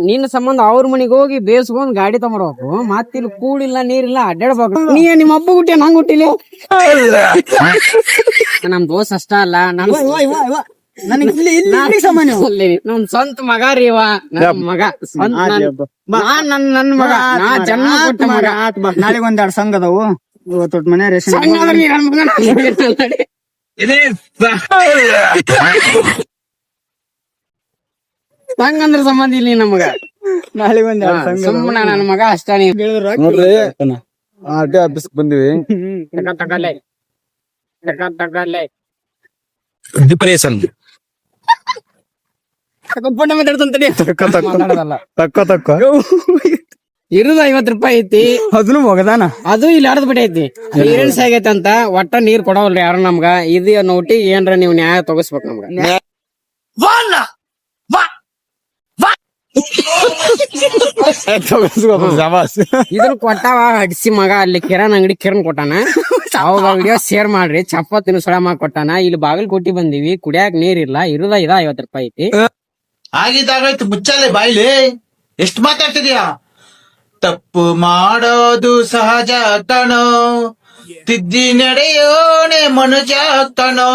ನಿನ್ನ ಸಂಬಂಧ ಅವ್ರ ಮನಿಗ್ ಹೋಗಿ ಬೇಸ್ಕೊಂಡ್ ಗಾಡಿ ತಗೊಂಡ್ಬೇಕು ಮತ್ತಿಲ್ಲಿ ಕೂಡಿಲ್ಲ ನೀರಿಲ್ಲ ಅಡ್ಡಾಡ್ಬೇಕು ನೀ ನಿಮ್ಮ ಹಬ್ಬ ಹುಟ್ಟಿ ನಂಗ್ ಹುಟ್ಟಿಲ್ಲ ನಮ್ ದೋಸ್ತ್ ಅಷ್ಟ ಅಲ್ಲ ನನ್ ಸ್ವಂತ ಮಗ ರೀ ಇವ ನನ್ ಮಗ ನನ್ ಮಗ ನಾ ಜನ್ಮ ಕೊಟ್ಟ ಮಗ. ನಾಳೆಗ್ ಒಂದೆರಡು ಸಂಘ ಅದಾವು ಮನೆ ರೇಷನ್ ಸಂಗಂದ್ರ ಸಂಬಂಧ ಇಲ್ಲಿ ನಮಗ ನಾಳೆಗ್ ಒಂದೆರಡು ಸಂಘ ಸುಮ್ಮನ ನನ್ ಮಗ ಅಷ್ಟ ನೋಡ್ರಿ ಆರ್ ಟಿ ಆಫೀಸ್ ಬಂದಿವಿ. ತಗಲೆ ಡಿಪ್ರೆಷನ್ ಪುಣ್ಯ ಮಾತಾಡ್ತಂತಡಿ ತಕ್ಕ ಇರುದ 50 ರೂಪಾಯಿ ಐತಿ ಅದನ್ನು ಮೊಗದಾನ ಅದು ಇಲ್ಲಿ ಅರ್ಧ ಬಿಟ್ಟಿ ಐತಿ ನೀರಿನ ಆಗೈತೆ ಅಂತ ಒಟ್ಟ ನೀರ್ ಕೊಡವಲ್ರಿ ಯಾರು ನಮ್ಗ ಇದು ನೋಟಿಗೆ ಏನ್ರ ನೀವ್ ನ್ಯಾಯ ತಗೋಸ್ಬೇಕು ನಮ್ಗ. ಇದನ್ನ ಕೊಟ್ಟಾವ ಹಡ್ಸಿ ಮಗ ಅಲ್ಲಿ ಕಿರಣ್ ಅಂಗಡಿ ಕಿರಣ್ ಕೊಟ್ಟಾನ ಅವಾಗ ವಿಡಿಯೋ ಶೇರ್ ಮಾಡ್ರಿ ಚಪ್ಪತ್ತಿನ ಸುಳ ಮಾಡಿ ಕೊಟ್ಟಾನ. ಇಲ್ಲಿ ಬಾಗಲಕೋಟಿ ಬಂದಿವಿ ಕುಡಿಯಾಕ ನೀರಿಲ್ಲ ಇರುದ 50 ರೂಪಾಯಿ ಐತಿ. ಆಗಿದ್ದಾಗಾಯ್ತು ಮುಚ್ಚಾಲೆ ಬಾಯ್ಲಿ ಎಷ್ಟು ಮಾತಾಡ್ತಿದ್ಯಾ. ತಪ್ಪು ಮಾಡೋದು ಸಹಜ ಕಣೋ ತಿದ್ದಿ ನಡೆಯೋಣೆ ಮನುಜ ಕಣೋ.